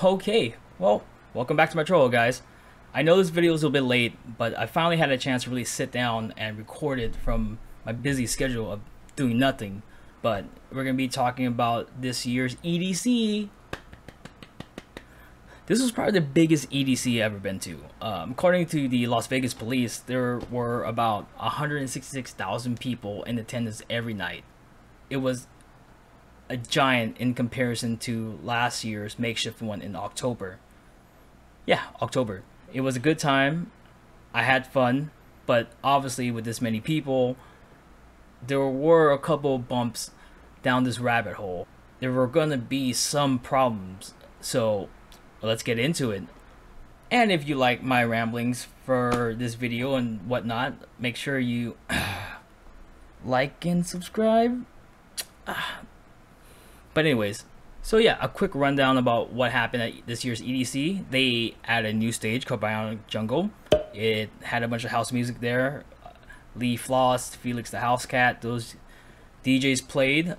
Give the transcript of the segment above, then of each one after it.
Okay, well, welcome back to my troll, guys. I know this video is a little bit late, but I finally had a chance to really sit down and record it from my busy schedule of doing nothing. But we're going to be talking about this year's EDC. This was probably the biggest EDC I've ever been to. According to the Las Vegas police, there were about 166,000 people in attendance every night. It was a giant in comparison to last year's makeshift one in October. Yeah, October. It was a good time. I had fun, but obviously with this many people, there were a couple bumps down this rabbit hole. There were gonna be some problems, so let's get into it. And if you like my ramblings for this video and whatnot, make sure you like and subscribe. But anyways, so yeah, a quick rundown about what happened at this year's EDC. They added a new stage called Bionic Jungle. It had a bunch of house music there. Lee Floss, Felix the House Cat, those DJs played.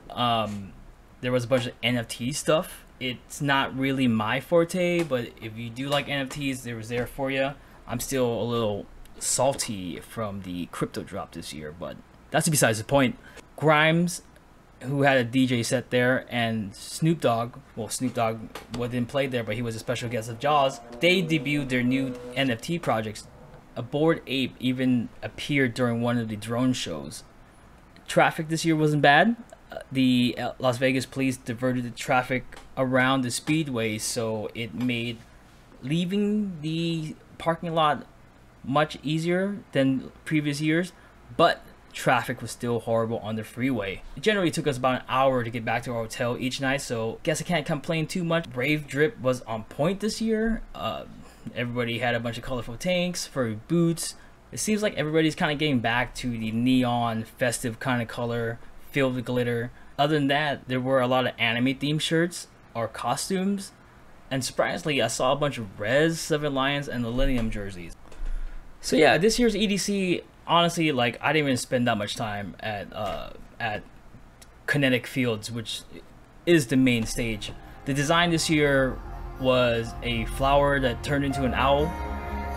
There was a bunch of NFT stuff. It's not really my forte, but if you do like NFTs, it was there for you. I'm still a little salty from the crypto drop this year, but that's besides the point. Grimes, who had a DJ set there, and Snoop Dogg didn't play there, but he was a special guest of Jaws. They debuted their new NFT projects. A Bored Ape even appeared during one of the drone shows. Traffic this year wasn't bad. The Las Vegas police diverted the traffic around the speedway, so it made leaving the parking lot much easier than previous years, but traffic was still horrible on the freeway. It generally took us about an hour to get back to our hotel each night, so guess I can't complain too much. Brave Drip was on point this year. Everybody had a bunch of colorful tanks, furry boots. It seems like everybody's kind of getting back to the neon, festive kind of color, filled with glitter. Other than that, there were a lot of anime themed shirts or costumes, and surprisingly, I saw a bunch of Rez, Seven Lions, and Millennium jerseys. So yeah, this year's EDC, honestly, like, I didn't even spend that much time at Kinetic Fields, which is the main stage. The design this year was a flower that turned into an owl.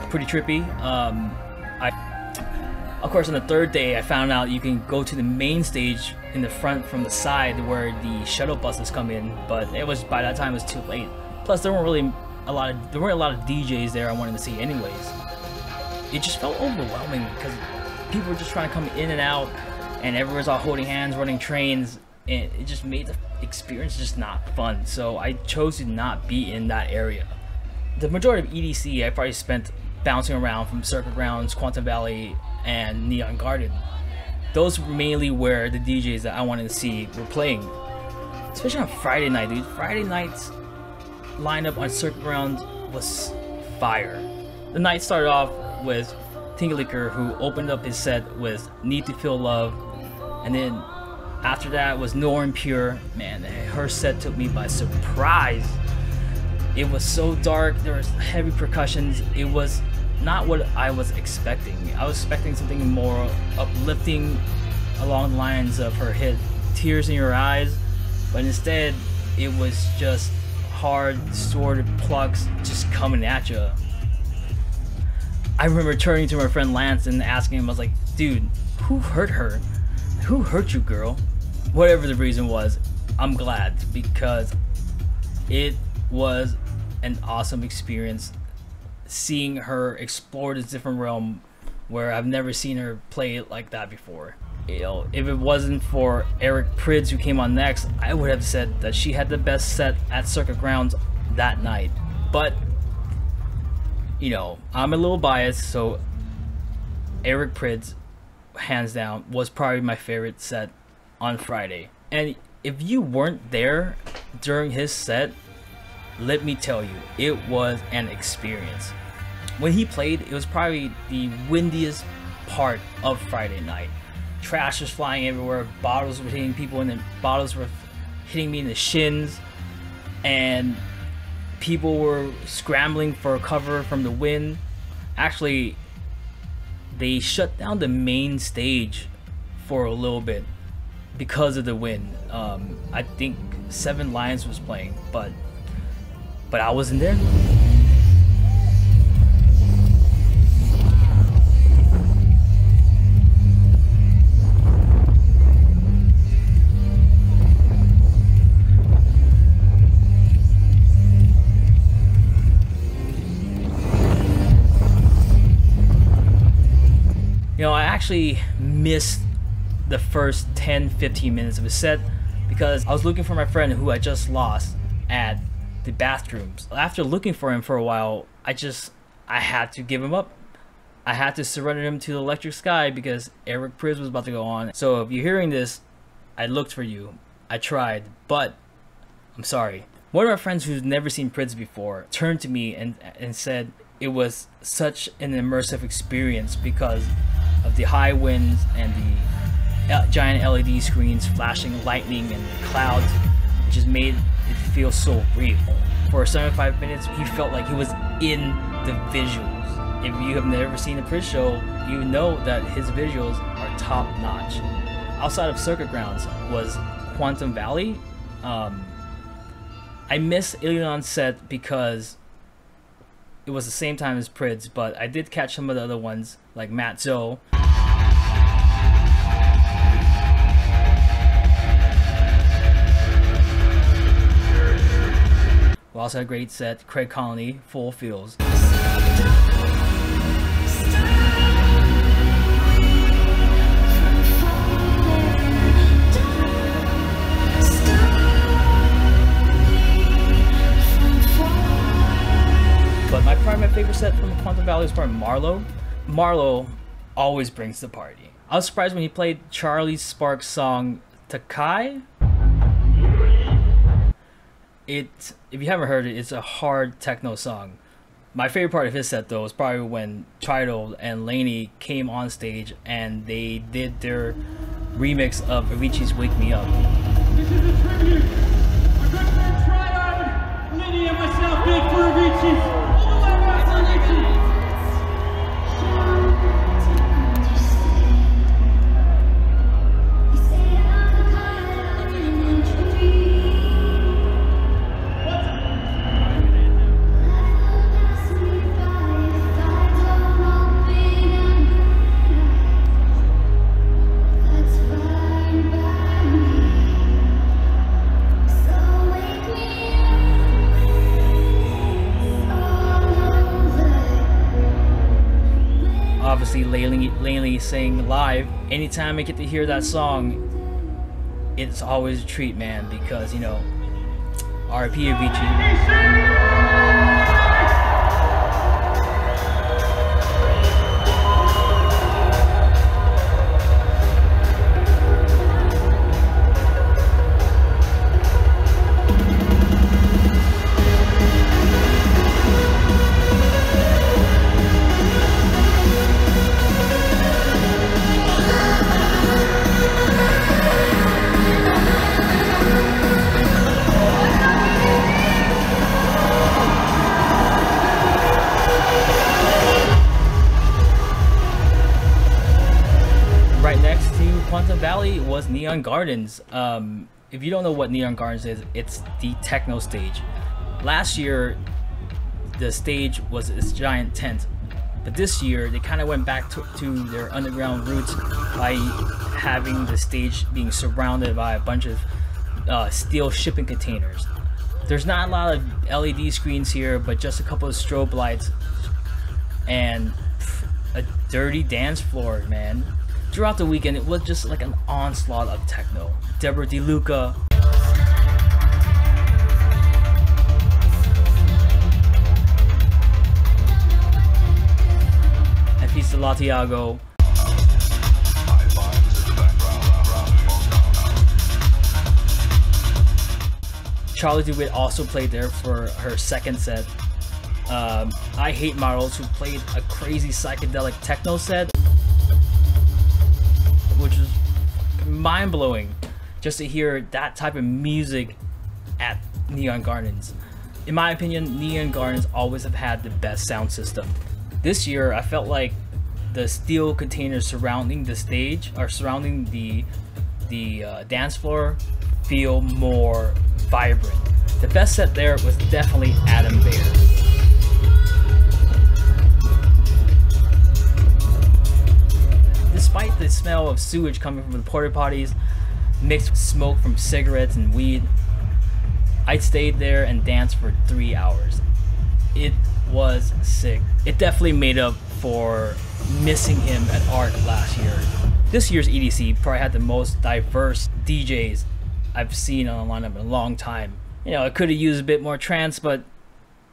Pretty trippy. Of course, on the third day, I found out you can go to the main stage in the front from the side where the shuttle buses come in, but it was, by that time, it was too late. Plus, there weren't a lot of DJs there I wanted to see anyways. It just felt overwhelming because people were just trying to come in and out, and everyone's all holding hands, running trains, and it just made the experience just not fun. So I chose to not be in that area. The majority of EDC I probably spent bouncing around from Circuit Grounds, Quantum Valley, and Neon Garden. Those were mainly where the DJs that I wanted to see were playing. Especially on Friday night, dude. Friday night's lineup on Circuit Grounds was fire. The night started off with Tinglicker, who opened up his set with Need to Feel Love, and then after that was Norm Pure. Man, her set took me by surprise. It was so dark, there was heavy percussions. It was not what I was expecting. I was expecting something more uplifting along the lines of her hit Tears in Your Eyes, but instead it was just hard, distorted plucks just coming at you. I remember turning to my friend Lance and asking him, I was like, dude, who hurt her? Who hurt you, girl? Whatever the reason was, I'm glad, because it was an awesome experience seeing her explore this different realm where I've never seen her play it like that before. You know, if it wasn't for Eric Prydz, who came on next, I would have said that she had the best set at Circuit Grounds that night. But you know, I'm a little biased, so Eric Prydz, hands down, was probably my favorite set on Friday. And if you weren't there during his set, let me tell you, it was an experience. When he played, it was probably the windiest part of Friday night. Trash was flying everywhere, bottles were hitting people, and then bottles were hitting me in the shins, and people were scrambling for cover from the wind. Actually, they shut down the main stage for a little bit because of the wind. I think Seven Lions was playing, but but I wasn't there. You know, I actually missed the first 10-15 minutes of his set because I was looking for my friend who I just lost at the bathrooms. After looking for him for a while, I had to give him up. I had to surrender him to the electric sky because Eric Prydz was about to go on. So if you're hearing this, I looked for you. I tried, but I'm sorry. One of my friends who's never seen Prydz before turned to me and said it was such an immersive experience because of the high winds and the giant LED screens flashing lightning and clouds. It just made it feel so real. For 75 minutes, he felt like he was in the visuals. If you have never seen a Prydz show, you know that his visuals are top notch. Outside of Circuit Grounds was Quantum Valley. I miss Ilion's set because it was the same time as Prydz, but I did catch some of the other ones like Matt Zoe. We also had a great set, Craig Colony, Full Feels. But my favorite set from Quantum Valley is probably Marlowe. Marlowe always brings the party. I was surprised when he played Charlie Sparks' song Takai. If you haven't heard it, it's a hard techno song. My favorite part of his set though was probably when Trido and Lainey came on stage and they did their remix of Avicii's Wake Me Up. This is a tribute. My good friend Trido, Lainey and myself did for Avicii. Obviously, Lainey sang live. Anytime I get to hear that song, it's always a treat, man, because, you know, R.I.P. Avicii. Quantum Valley was Neon Gardens. If you don't know what Neon Gardens is, it's the techno stage. Last year, the stage was this giant tent, but this year they kind of went back to their underground roots by having the stage being surrounded by a bunch of steel shipping containers. There's not a lot of LED screens here, but just a couple of strobe lights and a dirty dance floor, man. Throughout the weekend, it was just like an onslaught of techno. Deborah DeLuca, and Pista Latiago. Charlie DeWitt also played there for her second set. I Hate Models, who played a crazy psychedelic techno set, which was mind-blowing just to hear that type of music at Neon Gardens. In my opinion, Neon Gardens always have had the best sound system. This year, I felt like the steel containers surrounding the stage, or surrounding the dance floor, feel more vibrant. The best set there was definitely Adam Bear. Despite the smell of sewage coming from the porta potties, mixed with smoke from cigarettes and weed, I stayed there and danced for 3 hours. It was sick. It definitely made up for missing him at ARC last year. This year's EDC probably had the most diverse DJs I've seen on a lineup in a long time. You know, it could have used a bit more trance, but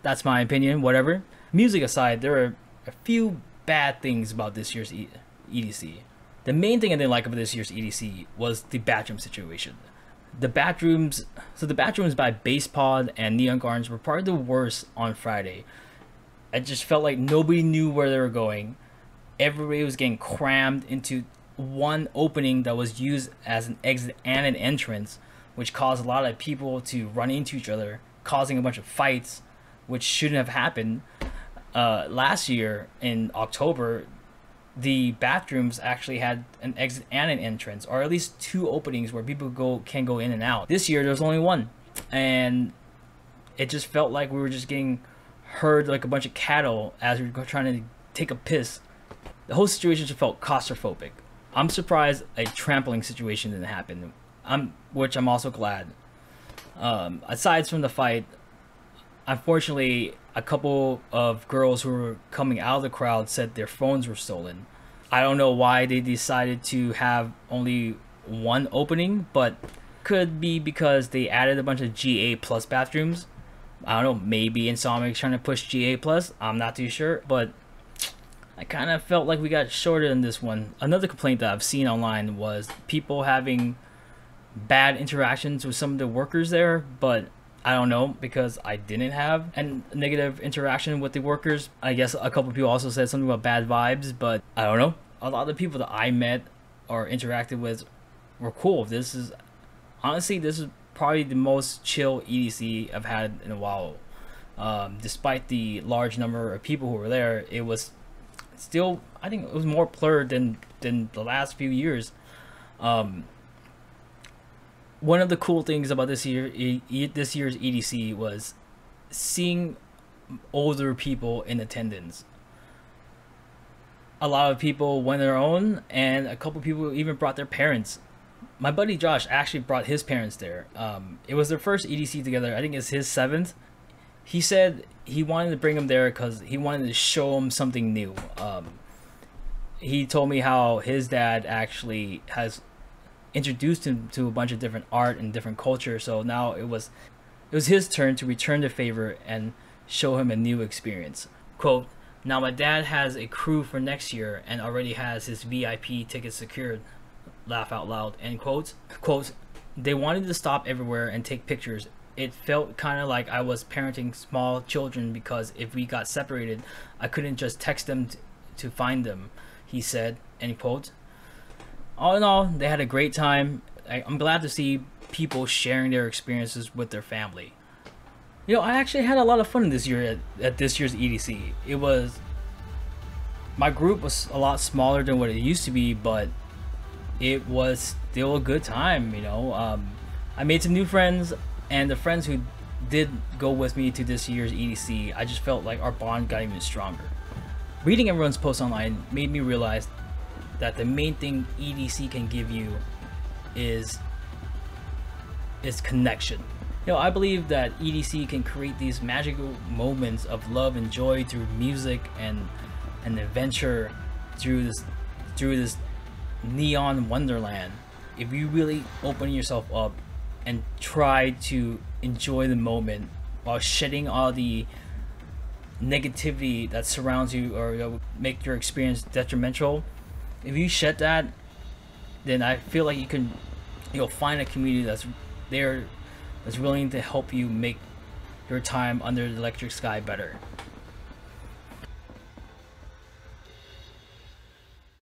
that's my opinion, whatever. Music aside, there are a few bad things about this year's EDC. The main thing I didn't like about this year's EDC was the bathroom situation. The bathrooms by Bass Pod and Neon Gardens were probably the worst on Friday. I just felt like nobody knew where they were going. Everybody was getting crammed into one opening that was used as an exit and an entrance, which caused a lot of people to run into each other, causing a bunch of fights, which shouldn't have happened. Last year in October, the bathrooms actually had an exit and an entrance, or at least two openings where people can go in and out. This year there's only one, and it just felt like we were just getting herd like a bunch of cattle as we were trying to take a piss. The whole situation just felt claustrophobic. I'm surprised a trampling situation didn't happen, which I'm also glad. Aside from the fight, unfortunately, a couple of girls who were coming out of the crowd said their phones were stolen. I don't know why they decided to have only one opening, but could be because they added a bunch of GA plus bathrooms. I don't know, maybe Insomniac trying to push GA plus. I'm not too sure, but I kind of felt like we got shorted in this one. Another complaint that I've seen online was people having bad interactions with some of the workers there, but I don't know, because I didn't have a negative interaction with the workers. I guess a couple of people also said something about bad vibes, but I don't know. A lot of the people that I met or interacted with were cool. This is probably the most chill EDC I've had in a while. Despite the large number of people who were there, it was still, I think it was more PLUR than the last few years. One of the cool things about this year's EDC was seeing older people in attendance. A lot of people went their own, and a couple people even brought their parents. My buddy Josh actually brought his parents there. It was their first EDC together. I think it's his 7th. He said he wanted to bring them there because he wanted to show them something new. He told me how his dad actually has introduced him to a bunch of different art and different culture, so now it was his turn to return the favor and show him a new experience. Quote, "Now my dad has a crew for next year and already has his VIP tickets secured. Laugh out loud." End quote. Quote, "They wanted to stop everywhere and take pictures. It felt kind of like I was parenting small children because if we got separated, I couldn't just text them to find them," he said. End quote. All in all, they had a great time. I'm glad to see people sharing their experiences with their family. You know, I actually had a lot of fun this year at this year's EDC. My group was a lot smaller than what it used to be, but it was still a good time, you know. I made some new friends, and the friends who did go with me to this year's EDC, I just felt like our bond got even stronger. Reading everyone's posts online made me realize that the main thing EDC can give you is connection. You know, I believe that EDC can create these magical moments of love and joy through music and adventure through this neon wonderland. If you really open yourself up and try to enjoy the moment while shedding all the negativity that surrounds you or make your experience detrimental, if you shed that, then I feel like you'll find a community that's willing to help you make your time under the electric sky better.